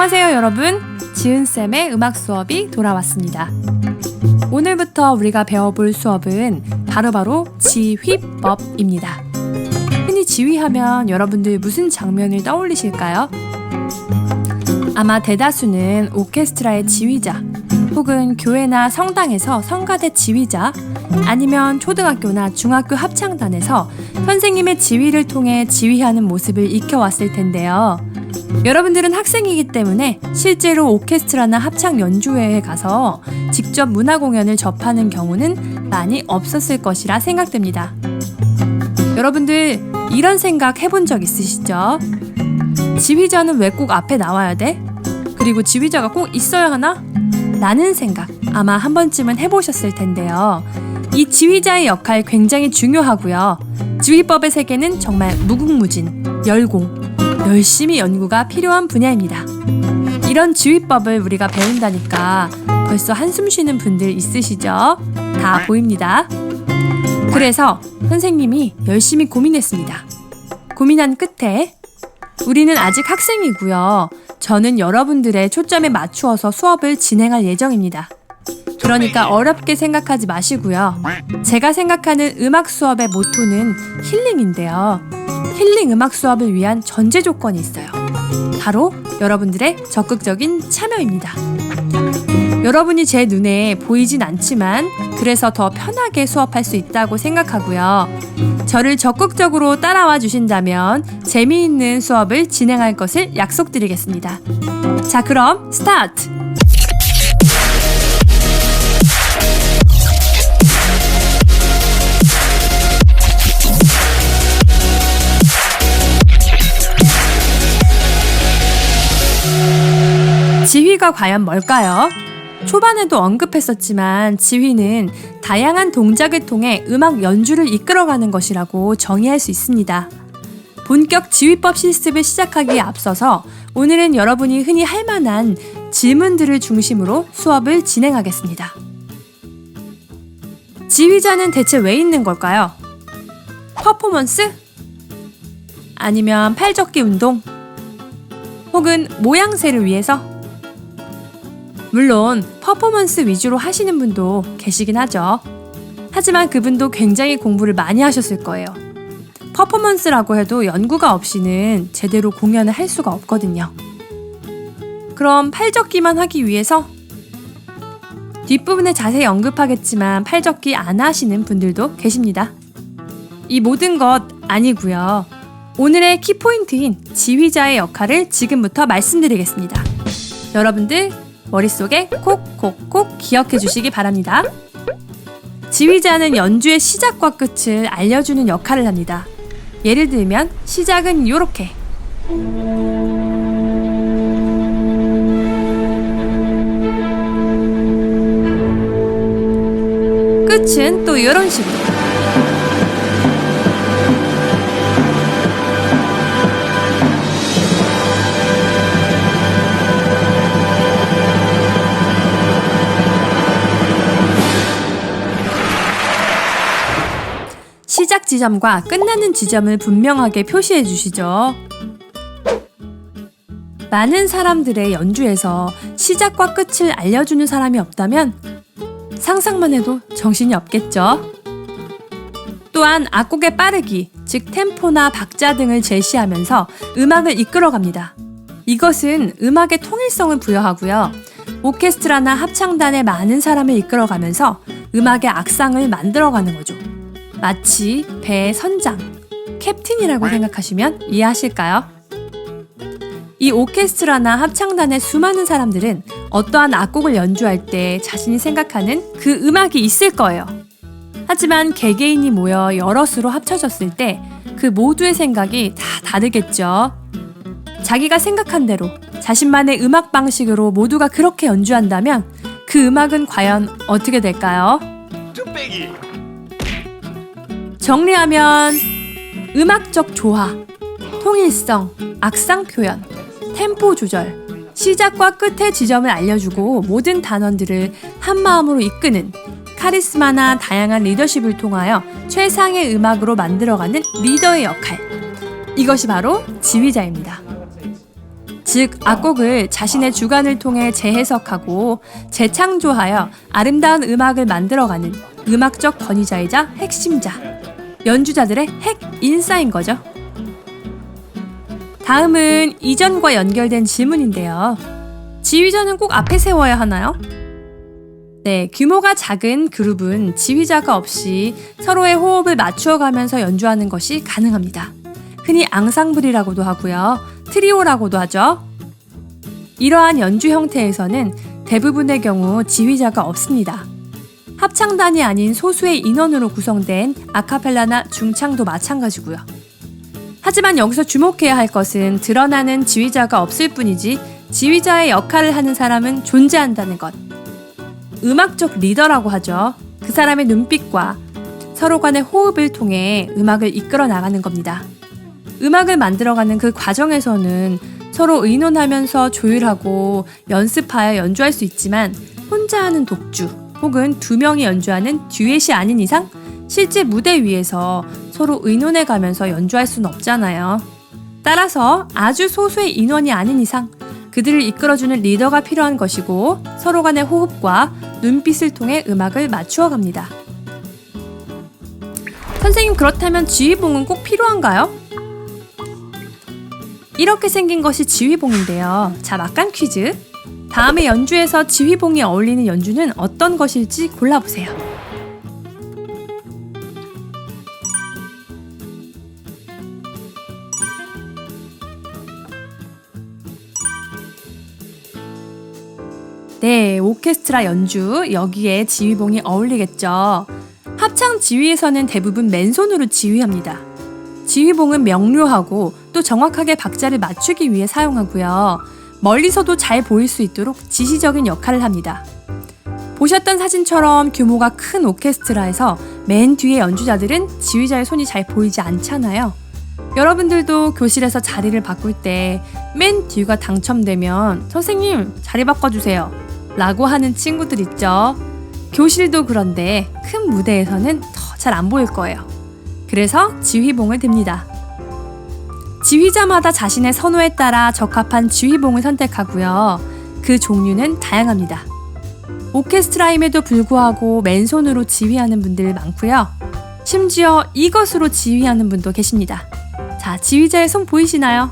안녕하세요 여러분, 지은쌤의 음악 수업이 돌아왔습니다. 오늘부터 우리가 배워볼 수업은 바로 지휘법입니다. 흔히 지휘하면 여러분들 무슨 장면을 떠올리실까요? 아마 대다수는 오케스트라의 지휘자 혹은 교회나 성당에서 성가대 지휘자 아니면 초등학교나 중학교 합창단에서 선생님의 지휘를 통해 지휘하는 모습을 익혀왔을 텐데요. 여러분들은 학생이기 때문에 실제로 오케스트라나 합창 연주회에 가서 직접 문화 공연을 접하는 경우는 많이 없었을 것이라 생각됩니다. 여러분들 이런 생각 해본 적 있으시죠? 지휘자는 왜 꼭 앞에 나와야 돼? 그리고 지휘자가 꼭 있어야 하나? 라는 생각 아마 한 번쯤은 해보셨을 텐데요. 이 지휘자의 역할 굉장히 중요하고요. 지휘법의 세계는 정말 무궁무진, 열심히 연구가 필요한 분야입니다. 이런 지휘법을 우리가 배운다니까 벌써 한숨 쉬는 분들 있으시죠? 다 보입니다. 그래서 선생님이 열심히 고민했습니다. 고민한 끝에 우리는 아직 학생이고요. 저는 여러분들의 초점에 맞추어서 수업을 진행할 예정입니다. 그러니까 어렵게 생각하지 마시고요. 제가 생각하는 음악 수업의 모토는 힐링인데요. 힐링 음악 수업을 위한 전제 조건이 있어요. 바로 여러분들의 적극적인 참여입니다. 여러분이 제 눈에 보이진 않지만 그래서 더 편하게 수업할 수 있다고 생각하고요. 저를 적극적으로 따라와 주신다면 재미있는 수업을 진행할 것을 약속드리겠습니다. 자, 그럼 스타트! 지휘가 과연 뭘까요? 초반에도 언급했었지만 지휘는 다양한 동작을 통해 음악 연주를 이끌어가는 것이라고 정의할 수 있습니다. 본격 지휘법 실습을 시작하기에 앞서서 오늘은 여러분이 흔히 할 만한 질문들을 중심으로 수업을 진행하겠습니다. 지휘자는 대체 왜 있는 걸까요? 퍼포먼스? 아니면 팔젓기 운동? 혹은 모양새를 위해서? 물론 퍼포먼스 위주로 하시는 분도 계시긴 하죠. 하지만 그분도 굉장히 공부를 많이 하셨을 거예요. 퍼포먼스라고 해도 연구가 없이는 제대로 공연을 할 수가 없거든요. 그럼 팔젓기만 하기 위해서? 뒷부분에 자세히 언급하겠지만 팔젓기 안 하시는 분들도 계십니다. 이 모든 것 아니고요. 오늘의 키포인트인 지휘자의 역할을 지금부터 말씀드리겠습니다. 여러분들 머릿속에 콕콕콕 기억해 주시기 바랍니다. 지휘자는 연주의 시작과 끝을 알려주는 역할을 합니다. 예를 들면 시작은 요렇게, 끝은 또 이런 식으로. 시작 지점과 끝나는 지점을 분명하게 표시해 주시죠. 많은 사람들의 연주에서 시작과 끝을 알려주는 사람이 없다면 상상만 해도 정신이 없겠죠. 또한 악곡의 빠르기, 즉 템포나 박자 등을 제시하면서 음악을 이끌어갑니다. 이것은 음악의 통일성을 부여하고요. 오케스트라나 합창단의 많은 사람을 이끌어가면서 음악의 악상을 만들어가는 거죠. 마치 배의 선장, 캡틴이라고 생각하시면 이해하실까요? 이 오케스트라나 합창단의 수많은 사람들은 어떠한 악곡을 연주할 때 자신이 생각하는 그 음악이 있을 거예요. 하지만 개개인이 모여 여럿으로 합쳐졌을 때 그 모두의 생각이 다 다르겠죠. 자기가 생각한 대로 자신만의 음악 방식으로 모두가 그렇게 연주한다면 그 음악은 과연 어떻게 될까요? 정리하면 음악적 조화, 통일성, 악상 표현, 템포 조절, 시작과 끝의 지점을 알려주고 모든 단원들을 한마음으로 이끄는 카리스마나 다양한 리더십을 통하여 최상의 음악으로 만들어가는 리더의 역할. 이것이 바로 지휘자입니다. 즉 악곡을 자신의 주관을 통해 재해석하고 재창조하여 아름다운 음악을 만들어가는 음악적 권위자이자 핵심자, 연주자들의 핵 인싸인 거죠. 다음은 이전과 연결된 질문인데요. 지휘자는 꼭 앞에 세워야 하나요? 네, 규모가 작은 그룹은 지휘자가 없이 서로의 호흡을 맞추어가면서 연주하는 것이 가능합니다. 흔히 앙상블이라고도 하고요. 트리오라고도 하죠. 이러한 연주 형태에서는 대부분의 경우 지휘자가 없습니다. 합창단이 아닌 소수의 인원으로 구성된 아카펠라나 중창도 마찬가지고요. 하지만 여기서 주목해야 할 것은 드러나는 지휘자가 없을 뿐이지 지휘자의 역할을 하는 사람은 존재한다는 것. 음악적 리더라고 하죠. 그 사람의 눈빛과 서로 간의 호흡을 통해 음악을 이끌어 나가는 겁니다. 음악을 만들어가는 그 과정에서는 서로 의논하면서 조율하고 연습하여 연주할 수 있지만 혼자 하는 독주 혹은 두 명이 연주하는 듀엣이 아닌 이상 실제 무대 위에서 서로 의논해가면서 연주할 수는 없잖아요. 따라서 아주 소수의 인원이 아닌 이상 그들을 이끌어주는 리더가 필요한 것이고 서로 간의 호흡과 눈빛을 통해 음악을 맞추어 갑니다. 선생님, 그렇다면 지휘봉은 꼭 필요한가요? 이렇게 생긴 것이 지휘봉인데요. 자, 막간 퀴즈. 다음의 연주에서 지휘봉이 어울리는 연주는 어떤 것일지 골라보세요. 네, 오케스트라 연주, 여기에 지휘봉이 어울리겠죠. 합창 지휘에서는 대부분 맨손으로 지휘합니다. 지휘봉은 명료하고 또 정확하게 박자를 맞추기 위해 사용하고요. 멀리서도 잘 보일 수 있도록 지시적인 역할을 합니다. 보셨던 사진처럼 규모가 큰 오케스트라에서 맨 뒤에 연주자들은 지휘자의 손이 잘 보이지 않잖아요. 여러분들도 교실에서 자리를 바꿀 때 맨 뒤가 당첨되면 선생님, 자리 바꿔주세요 라고 하는 친구들 있죠. 교실도 그런데 큰 무대에서는 더 잘 안 보일 거예요. 그래서 지휘봉을 듭니다. 지휘자마다 자신의 선호에 따라 적합한 지휘봉을 선택하고요. 그 종류는 다양합니다. 오케스트라임에도 불구하고 맨손으로 지휘하는 분들 많고요. 심지어 이것으로 지휘하는 분도 계십니다. 자, 지휘자의 손 보이시나요?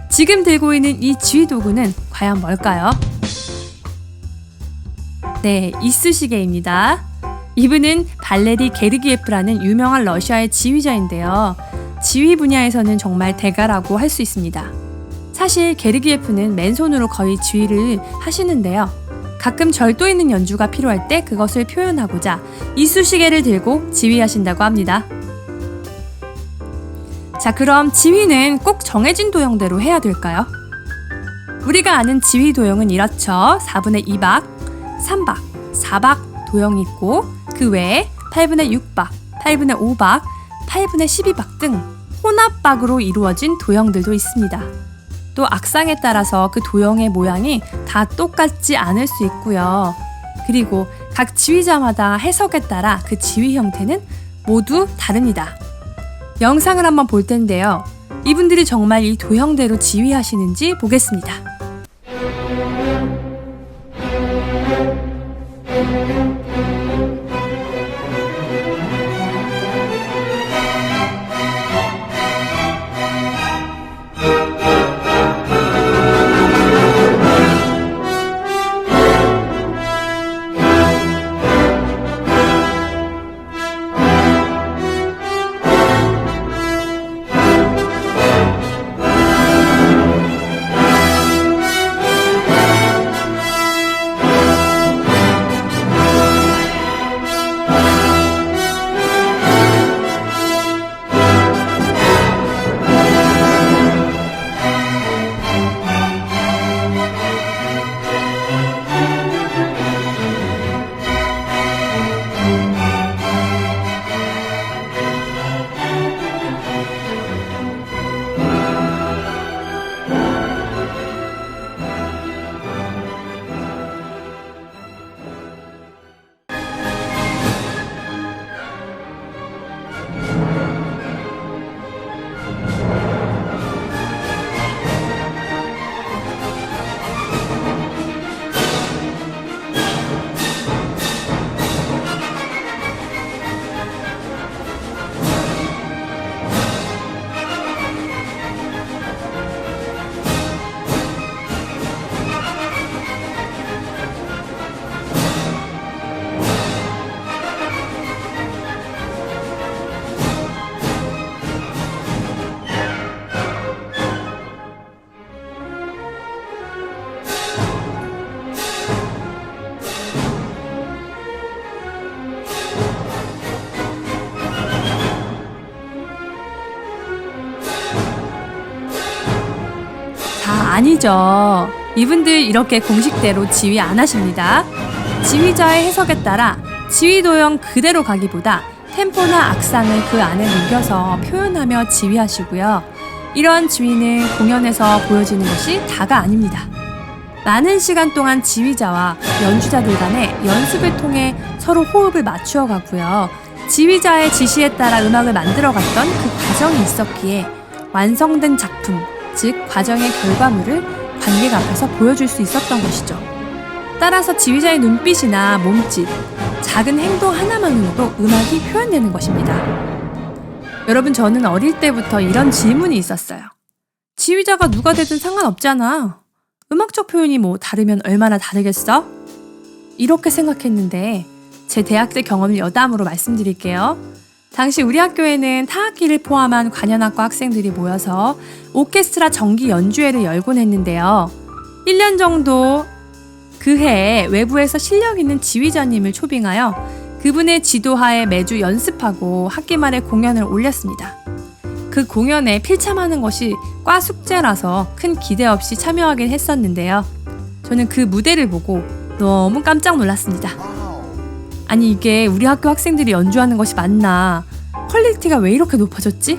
지금 들고 있는 이 지휘 도구는 과연 뭘까요? 네, 이쑤시개입니다. 이분은 발레리 게르기예프라는 유명한 러시아의 지휘자인데요. 지휘 분야에서는 정말 대가라고 할 수 있습니다. 사실 게르기예프는 맨손으로 거의 지휘를 하시는데요. 가끔 절도 있는 연주가 필요할 때 그것을 표현하고자 이쑤시개를 들고 지휘하신다고 합니다. 자, 그럼 지휘는 꼭 정해진 도형대로 해야 될까요? 우리가 아는 지휘 도형은 이렇죠. 4분의 2박, 3박, 4박 도형이 있고 그 외에 8분의 6박, 8분의 5박, 8분의 12박 등 혼합박으로 이루어진 도형들도 있습니다. 또 악상에 따라서 그 도형의 모양이 다 똑같지 않을 수 있고요. 그리고 각 지휘자마다 해석에 따라 그 지휘 형태는 모두 다릅니다. 영상을 한번 볼 텐데요. 이분들이 정말 이 도형대로 지휘하시는지 보겠습니다. 아니죠. 이분들 이렇게 공식대로 지휘 안 하십니다. 지휘자의 해석에 따라 지휘 도형 그대로 가기보다 템포나 악상을 그 안에 녹여서 표현하며 지휘하시고요. 이런 지휘는 공연에서 보여지는 것이 다가 아닙니다. 많은 시간 동안 지휘자와 연주자들 간의 연습을 통해 서로 호흡을 맞추어 가고요. 지휘자의 지시에 따라 음악을 만들어갔던 그 과정이 있었기에 완성된 작품, 즉 과정의 결과물을 관객 앞에서 보여줄 수 있었던 것이죠. 따라서 지휘자의 눈빛이나 몸짓, 작은 행동 하나만으로도 음악이 표현되는 것입니다. 여러분, 저는 어릴 때부터 이런 질문이 있었어요. 지휘자가 누가 되든 상관없잖아. 음악적 표현이 뭐 다르면 얼마나 다르겠어? 이렇게 생각했는데 제 대학 때 경험을 여담으로 말씀드릴게요. 당시 우리 학교에는 타악기를 포함한 관현악과 학생들이 모여서 오케스트라 정기 연주회를 열곤 했는데요. 1년 정도 그 해에 외부에서 실력 있는 지휘자님을 초빙하여 그분의 지도하에 매주 연습하고 학기 말에 공연을 올렸습니다. 그 공연에 필참하는 것이 과 숙제라서 큰 기대 없이 참여하긴 했었는데요. 저는 그 무대를 보고 너무 깜짝 놀랐습니다. 아니, 이게 우리 학교 학생들이 연주하는 것이 맞나? 퀄리티가 왜 이렇게 높아졌지?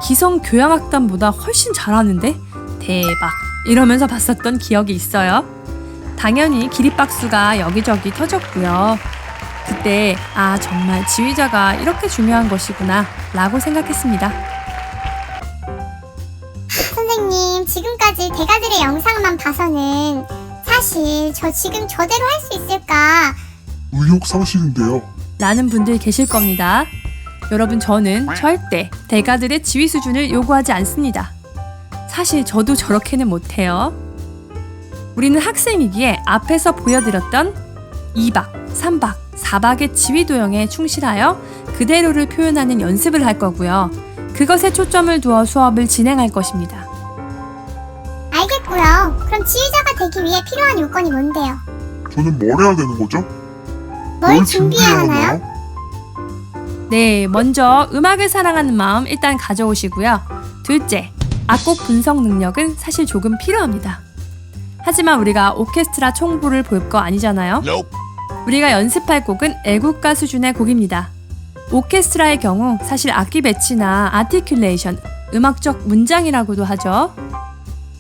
기성 교향악단보다 훨씬 잘하는데? 대박! 이러면서 봤었던 기억이 있어요. 당연히 기립박수가 여기저기 터졌고요. 그때 정말 지휘자가 이렇게 중요한 것이구나 라고 생각했습니다. 선생님, 지금까지 대가들의 영상만 봐서는 사실 저 지금 저대로 할 수 있을까? 의욕상실인데요. 라는 분들 계실 겁니다. 여러분, 저는 절대 대가들의 지휘 수준을 요구하지 않습니다. 사실 저도 저렇게는 못해요. 우리는 학생이기에 앞에서 보여드렸던 2박, 3박, 4박의 지휘 도형에 충실하여 그대로를 표현하는 연습을 할 거고요. 그것에 초점을 두어 수업을 진행할 것입니다. 알겠고요. 그럼 지휘자가 되기 위해 필요한 요건이 뭔데요? 저는 뭘 해야 되는 거죠? 뭘 준비해야 하나요? 네, 먼저 음악을 사랑하는 마음 일단 가져오시고요. 둘째, 악곡 분석 능력은 사실 조금 필요합니다. 하지만 우리가 오케스트라 총부를 볼 거 아니잖아요. 우리가 연습할 곡은 애국가 수준의 곡입니다. 오케스트라의 경우 사실 악기 배치나 아티큘레이션, 음악적 문장이라고도 하죠.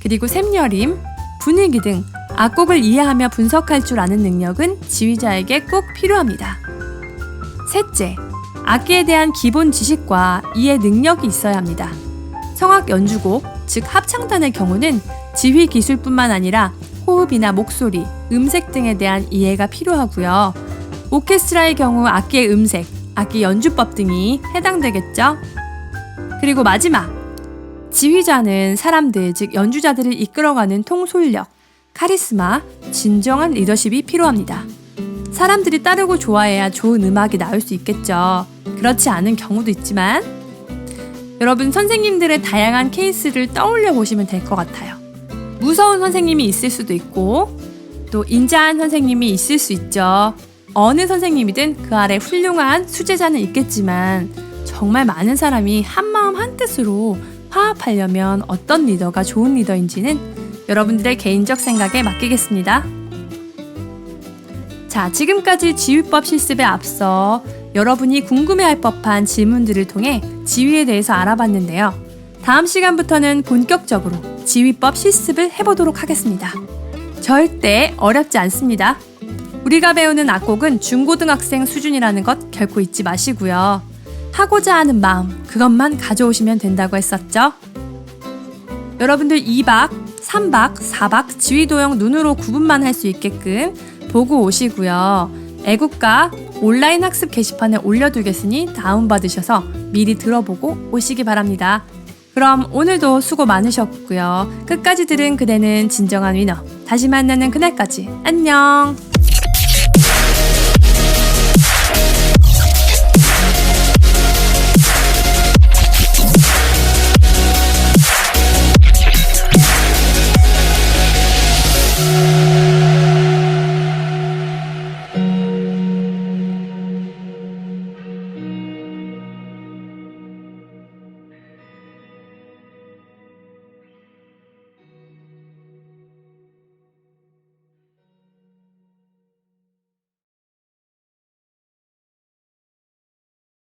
그리고 샘여림, 분위기 등 악곡을 이해하며 분석할 줄 아는 능력은 지휘자에게 꼭 필요합니다. 셋째, 악기에 대한 기본 지식과 이해 능력이 있어야 합니다. 성악 연주곡, 즉 합창단의 경우는 지휘 기술뿐만 아니라 호흡이나 목소리, 음색 등에 대한 이해가 필요하고요. 오케스트라의 경우 악기의 음색, 악기 연주법 등이 해당되겠죠. 그리고 마지막, 지휘자는 사람들, 즉 연주자들을 이끌어가는 통솔력, 카리스마, 진정한 리더십이 필요합니다. 사람들이 따르고 좋아해야 좋은 음악이 나올 수 있겠죠. 그렇지 않은 경우도 있지만 여러분, 선생님들의 다양한 케이스를 떠올려 보시면 될 것 같아요. 무서운 선생님이 있을 수도 있고 또 인자한 선생님이 있을 수 있죠. 어느 선생님이든 그 아래 훌륭한 수제자는 있겠지만 정말 많은 사람이 한마음 한뜻으로 화합하려면 어떤 리더가 좋은 리더인지는 여러분들의 개인적 생각에 맡기겠습니다. 자, 지금까지 지휘법 실습에 앞서 여러분이 궁금해할 법한 질문들을 통해 지휘에 대해서 알아봤는데요. 다음 시간부터는 본격적으로 지휘법 실습을 해보도록 하겠습니다. 절대 어렵지 않습니다. 우리가 배우는 악곡은 중고등학생 수준이라는 것 결코 잊지 마시고요. 하고자 하는 마음, 그것만 가져오시면 된다고 했었죠. 여러분들 2박, 3박, 4박 지휘도형 눈으로 구분만 할 수 있게끔 보고 오시고요. 애국가 온라인 학습 게시판에 올려두겠으니 다운받으셔서 미리 들어보고 오시기 바랍니다. 그럼 오늘도 수고 많으셨고요. 끝까지 들은 그대는 진정한 위너. 다시 만나는 그날까지 안녕.